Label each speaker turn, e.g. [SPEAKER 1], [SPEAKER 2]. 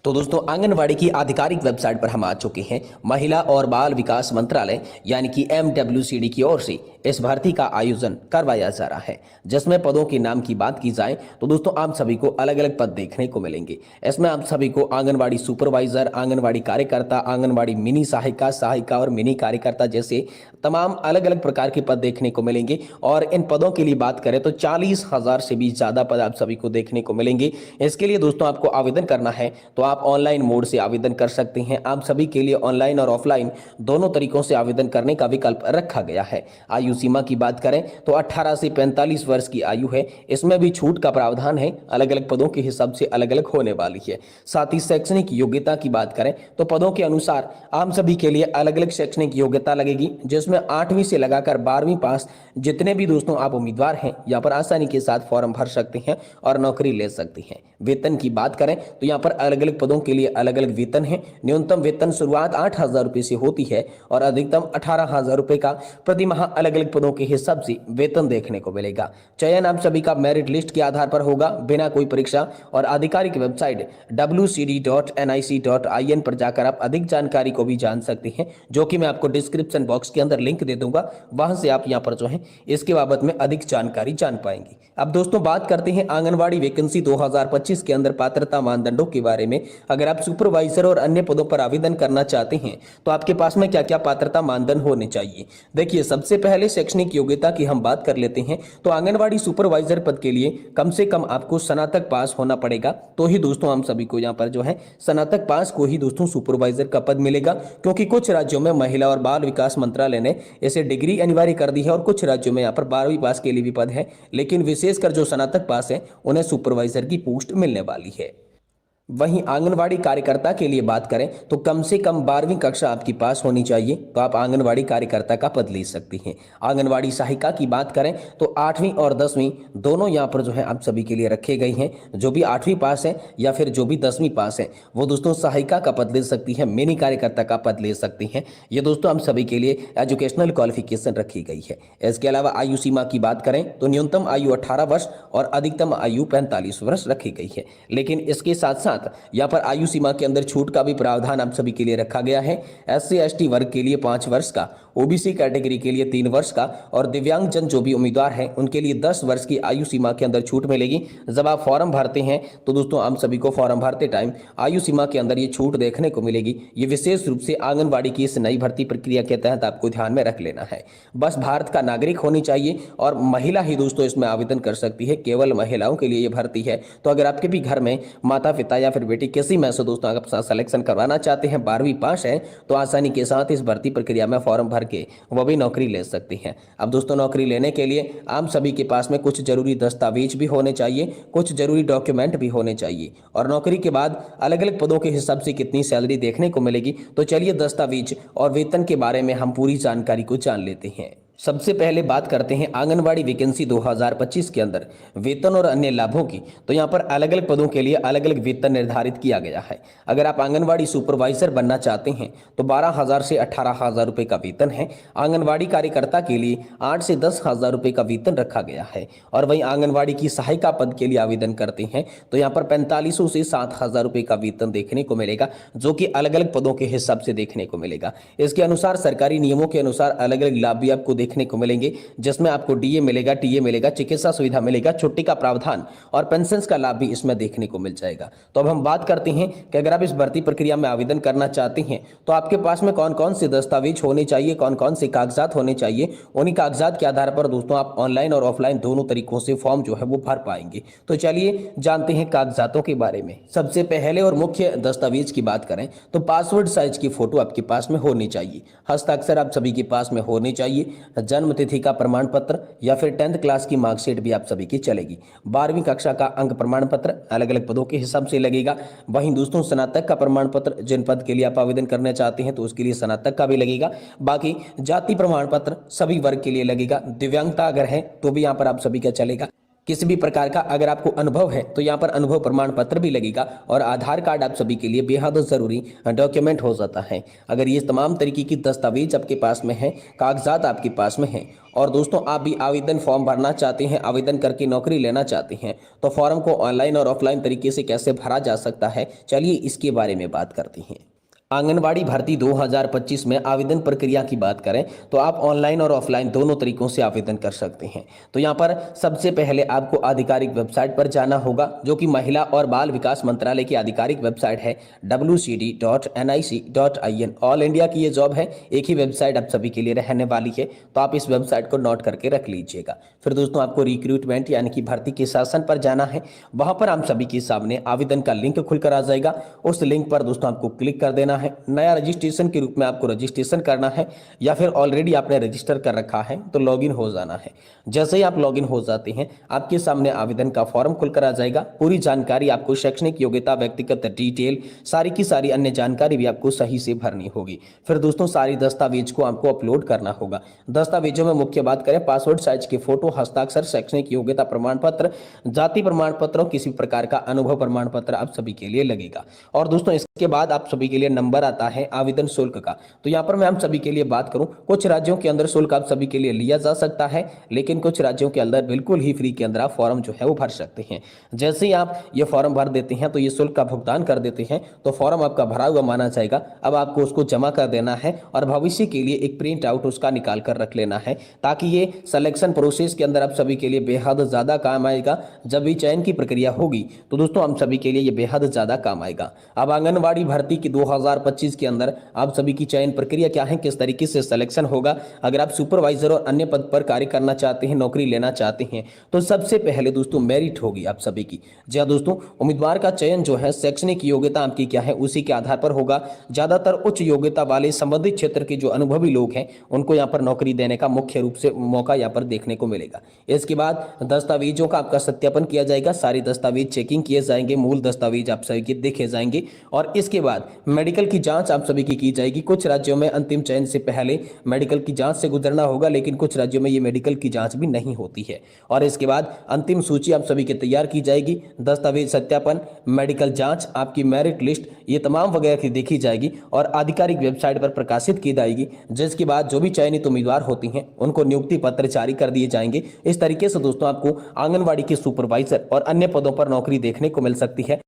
[SPEAKER 1] तो दोस्तों आंगनवाड़ी की आधिकारिक वेबसाइट पर हम आ चुके हैं। महिला और बाल विकास मंत्रालय यानी कि MWCD की ओर से इस भर्ती का आयोजन करवाया जा रहा है, जिसमें पदों के नाम की बात की जाए तो दोस्तों आप सभी को अलग अलग पद देखने को मिलेंगे। इसमें आप सभी को आंगनवाड़ी सुपरवाइजर, आंगनवाड़ी कार्यकर्ता, आंगनवाड़ी मिनी सहायिका, सहायिका और मिनी कार्यकर्ता जैसे तमाम अलग अलग प्रकार के पद देखने को मिलेंगे। और इन पदों के लिए बात करें तो 40,000 से भी ज्यादा पद आप सभी को देखने को मिलेंगे। इसके लिए दोस्तों आपको आवेदन करना है तो आप ऑनलाइन मोड से आवेदन कर सकते हैं। आप सभी के लिए ऑनलाइन और ऑफलाइन दोनों तरीकों से आवेदन करने का विकल्प रखा गया है। आयु सीमा की बात करें तो 18 से 45 वर्ष की आयु है। इसमें भी छूट का प्रावधान है, अलग अलग पदों के हिसाब से अलग अलग होने वाली है। साथ ही शैक्षणिक योग्यता की बात करें तो पदों के अनुसार आप सभी के लिए अलग अलग शैक्षणिक योग्यता लगेगी, जिसमें 8वीं से लगाकर 12वीं पास जितने भी दोस्तों आप उम्मीदवार हैं यहाँ पर आसानी के साथ फॉर्म भर सकते हैं और नौकरी ले सकते हैं। वेतन की बात करें तो यहाँ पर अलग अलग पदों के लिए अलग अलग वेतन है। न्यूनतम वेतन शुरुआत 8,000 रुपए से होती है और अधिकतम 18,000 रुपए का प्रति माह अलग अलग पदों के हिसाब से वेतन देखने को मिलेगा। चयन आप सभी का मेरिट लिस्ट के आधार पर होगा, बिना कोई परीक्षा। और आधिकारिक वेबसाइट wcd.nic.in पर जाकर आप अधिक जानकारी को भी जान सकते हैं, जो कि मैं आपको डिस्क्रिप्शन बॉक्स के अंदर लिंक दे दूंगा। वहां से आप यहाँ पर जो है इसके बाबत में अधिक जानकारी जान पाएंगे। अब दोस्तों बात करते हैं आंगनवाड़ी वैकेंसी 2025 के अंदर पात्रता मानदंडों के बारे में। अगर आप सुपरवाइजर और अन्य पदों पर आवेदन करना चाहते हैं तो आपके पास में क्या क्या पात्रता मानदंड होने चाहिए। देखिए, सबसे पहले शैक्षणिक योग्यता की हम बात कर लेते हैं तो आंगनवाड़ी सुपरवाइजर पद के लिए कम से कम आपको स्नातक पास होना पड़ेगा, तो ही दोस्तों हम सभी को यहाँ पर जो है स्नातक पास को ही दोस्तों सुपरवाइजर का पद मिलेगा। क्योंकि कुछ राज्यों में महिला और बाल विकास मंत्रालय ने इसे डिग्री अनिवार्य कर दी है और कुछ राज्यों में यहाँ पर 12वीं पास के लिए भी पद है, लेकिन विशेषकर जो स्नातक पास है उन्हें सुपरवाइजर की पोस्ट मिलने वाली है। वहीं आंगनवाड़ी कार्यकर्ता के लिए बात करें तो कम से कम 12वीं कक्षा आपकी पास होनी चाहिए, तो आप आंगनवाड़ी कार्यकर्ता का पद ले सकती हैं। आंगनवाड़ी सहायिका की बात करें तो 8वीं और 10वीं दोनों यहाँ पर जो है आप सभी के लिए रखे गई हैं। जो भी 8वीं पास है या फिर जो भी 10वीं पास है वो दोस्तों सहायिका का पद ले सकती है, मिनी कार्यकर्ता का पद ले सकती हैं। ये दोस्तों हम सभी के लिए एजुकेशनल क्वालिफिकेशन रखी गई है। इसके अलावा आयु सीमा की बात करें तो न्यूनतम आयु 18 वर्ष और अधिकतम आयु 45 वर्ष रखी गई है। लेकिन इसके साथ यहाँ पर आयु सीमा के अंदर छूट का भी प्रावधान आप सभी के लिए रखा गया है। SC/ST वर्ग के लिए 5 वर्ष का, OBC कैटेगरी के लिए 3 वर्ष का और दिव्यांगजन जो भी उम्मीदवार हैं उनके लिए 10 वर्ष की आयु सीमा के अंदर छूट मिलेगी। जब आप फॉर्म भरते हैं तो दोस्तों आप सभी को फॉर्म भरते टाइम आयु सीमा के अंदर ये छूट देखने को मिलेगी। ये विशेष रूप से आंगनबाड़ी की इस नई भर्ती प्रक्रिया के तहत आपको ध्यान में रख लेना है। बस भारत का नागरिक होनी चाहिए और महिला ही दोस्तों इसमें आवेदन कर सकती है, केवल महिलाओं के लिए ये भर्ती है। तो अगर आपके भी घर में माता पिता या फिर बेटी किसी में से दोस्तों अगर सिलेक्शन करवाना चाहते हैं, 12वीं पास है, तो आसानी के साथ इस भर्ती प्रक्रिया में फॉर्म भर के वो भी नौकरी ले सकती हैं। अब दोस्तों नौकरी लेने के लिए आप सभी के पास में कुछ जरूरी दस्तावेज भी होने चाहिए, कुछ जरूरी डॉक्यूमेंट भी होने चाहिए। और नौकरी के बाद अलग अलग पदों के हिसाब से कितनी सैलरी देखने को मिलेगी, तो चलिए दस्तावेज और वेतन के बारे में हम पूरी जानकारी को जान लेते हैं। सबसे पहले बात करते हैं आंगनवाड़ी वैकेंसी 2025 के अंदर वेतन और अन्य लाभों की। तो यहाँ पर अलग अलग पदों के लिए अलग अलग वेतन निर्धारित किया गया है। अगर आप आंगनवाड़ी सुपरवाइजर बनना चाहते हैं तो 12,000 से 18,000 रुपए का वेतन है। आंगनवाड़ी कार्यकर्ता के लिए 8 से 10,000 रुपए का वेतन रखा गया है। और वहीं आंगनवाड़ी की सहायिका पद के लिए आवेदन करते हैं तो यहाँ पर 4500 से 7,000 रुपए का वेतन देखने को मिलेगा, जो कि अलग अलग पदों के हिसाब से देखने को मिलेगा। इसके अनुसार सरकारी नियमों के अनुसार अलग अलग लाभ भी आपको देखने को मिलेंगे, जिसमें आपको DA मिलेगा, TA मिलेगा, चिकित्सा सुविधा मिलेगा, छुट्टी का प्रावधान और पेंशन का लाभ भी इसमें देखने को मिल जाएगा। तो अब हम बात करते हैं कि अगर आप इस भर्ती प्रक्रिया में आवेदन करना चाहते हैं तो आपके पास में कौन कौन से दस्तावेज होने चाहिए, कौन कौन से कागजात होने चाहिए। उन्हीं कागजात के आधार पर दोस्तों आप ऑनलाइन और ऑफलाइन दोनों तरीकों से फॉर्म जो है वो भर पाएंगे। तो चलिए जानते हैं कागजातों के बारे में। सबसे पहले और मुख्य दस्तावेज की बात करें तो पासपोर्ट साइज की फोटो आपके पास में होनी चाहिए। हस्ताक्षर आप सभी के पास में होने चाहिए। जन्म तिथि का प्रमाण पत्र या फिर 10th क्लास की मार्कशीट भी आप सभी की चलेगी। 12वीं कक्षा का अंक प्रमाण पत्र अलग अलग पदों के हिसाब से लगेगा। वहीं दोस्तों स्नातक का प्रमाण पत्र, जिन पद के लिए आप आवेदन करना चाहते हैं तो उसके लिए स्नातक का भी लगेगा। बाकी जाति प्रमाण पत्र सभी वर्ग के लिए लगेगा। दिव्यांगता अगर है तो भी यहाँ पर आप सभी का चलेगा। किसी भी प्रकार का अगर आपको अनुभव है तो यहाँ पर अनुभव प्रमाण पत्र भी लगेगा और आधार कार्ड आप सभी के लिए बेहद जरूरी डॉक्यूमेंट हो जाता है। अगर ये तमाम तरीके की दस्तावेज आपके पास में है, कागजात आपके पास में है और दोस्तों आप भी आवेदन फॉर्म भरना चाहते हैं, आवेदन करके नौकरी लेना चाहते हैं, तो फॉर्म को ऑनलाइन और ऑफलाइन तरीके से कैसे भरा जा सकता है, चलिए इसके बारे में बात करते हैं। आंगनवाड़ी भर्ती 2025 में आवेदन प्रक्रिया की बात करें तो आप ऑनलाइन और ऑफलाइन दोनों तरीकों से आवेदन कर सकते हैं। तो यहाँ पर सबसे पहले आपको आधिकारिक वेबसाइट पर जाना होगा, जो कि महिला और बाल विकास मंत्रालय की आधिकारिक वेबसाइट है wcd.nic.in। ऑल इंडिया की ये जॉब है, एक ही वेबसाइट आप सभी के लिए रहने वाली है, तो आप इस वेबसाइट को नोट करके रख लीजिएगा। फिर दोस्तों आपको रिक्रूटमेंट यानी कि भर्ती के शासन पर जाना है। वहां पर आप सभी के सामने आवेदन का लिंक खुलकर आ जाएगा। उस लिंक पर दोस्तों आपको क्लिक कर देना है। नया रजिस्ट्रेशन के रूप में आपको रजिस्ट्रेशन करना है, या फिर ऑलरेडी आपने रजिस्टर कर रखा है तो लॉगिन हो जाना है। जैसे ही आप लॉगिन हो जाते हैं आपके सामने आवेदन का फॉर्म खुलकर आ जाएगा। पूरी जानकारी आपको, शैक्षणिक योग्यता, व्यक्तिगत डिटेल, सारी की सारी अन्य जानकारी भी आपको सही से भरनी होगी। फिर दोस्तों सारी दस्तावेज को आपको अपलोड करना होगा। दस्तावेजों में मुख्य बात करें, पासपोर्ट साइज के फोटो, हस्ताक्षर, शैक्षणिक योग्यता प्रमाण पत्र, जाति प्रमाण पत्र और किसी प्रकार का अनुभव प्रमाण पत्र आप सभी के लिए लगेगा। और दोस्तों इसके बाद आप सभी के लिए नंबर आता है आवेदन शुल्क का। तो यहाँ पर मैं आप सभी के लिए बात करूं, कुछ राज्यों के अंदर शुल्क आप सभी के लिए लिया जा सकता है, लेकिन कुछ राज्यों के अंदर बिल्कुल ही फ्री के अंदर आप फॉर्म जो है वो भर सकते हैं। जैसे ही आप ये फॉर्म भर देते हैं तो ये शुल्क का भुगतान कर देते हैं तो फॉर्म आपका भरा हुआ माना जाएगा। अब आपको उसको जमा कर देना है और भविष्य के लिए एक प्रिंट आउट उसका निकाल कर रख लेना है, ताकि ये सिलेक्शन प्रोसेस के अंदर आप सभी के लिए बेहद ज्यादा काम आएगा। जब भी चयन की प्रक्रिया होगी तो दोस्तों हम सभी के लिए ये बेहद ज्यादा काम आएगा। अब आंगनबाड़ी भर्ती की 2025 के अंदर आप सभी की चयन प्रक्रिया क्या है, किस तरीके से सिलेक्शन होगा। अगर आप सुपरवाइजर और अन्य पद पर कार्य करना चाहते हैं, नौकरी लेना चाहते हैं, तो सबसे पहले दोस्तों मेरिट होगी आप सभी की। जी हाँ दोस्तों, उम्मीदवार का चयन जो है शैक्षणिक योग्यता आपकी क्या है उसी के आधार पर होगा। ज्यादातर उच्च योग्यता वाले संबंधित क्षेत्र के जो अनुभवी लोग हैं उनको यहाँ पर नौकरी देने का मुख्य रूप से मौका यहाँ पर देखने को मिलेगा। इसके बाद दस्तावेजों का आपका सत्यापन किया जाएगा, सारे दस्तावेज चेकिंग किए जाएंगे, मूल दस्तावेज आप सभी के देखे जाएंगे और इसके बाद मेडिकल की जांच आप सभी की जाएगी। कुछ राज्यों में अंतिम चयन से पहले मेडिकल की जांच से गुजरना होगा, लेकिन कुछ राज्यों में ये मेडिकल की जांच भी नहीं होती है। और इसके बाद अंतिम सूची आप सभी की तैयार की जाएगी, दस्तावेज सत्यापन, मेडिकल जांच, आपकी मेरिट लिस्ट, ये तमाम वगैरह की देखी जाएगी और आधिकारिक वेबसाइट पर प्रकाशित की जाएगी। जिसके बाद जो भी चयनित उम्मीदवार होती हैं उनको नियुक्ति पत्र जारी कर दिए जाएंगे। इस तरीके से दोस्तों आपको आंगनबाड़ी के सुपरवाइजर और अन्य पदों पर नौकरी देखने को मिल सकती है।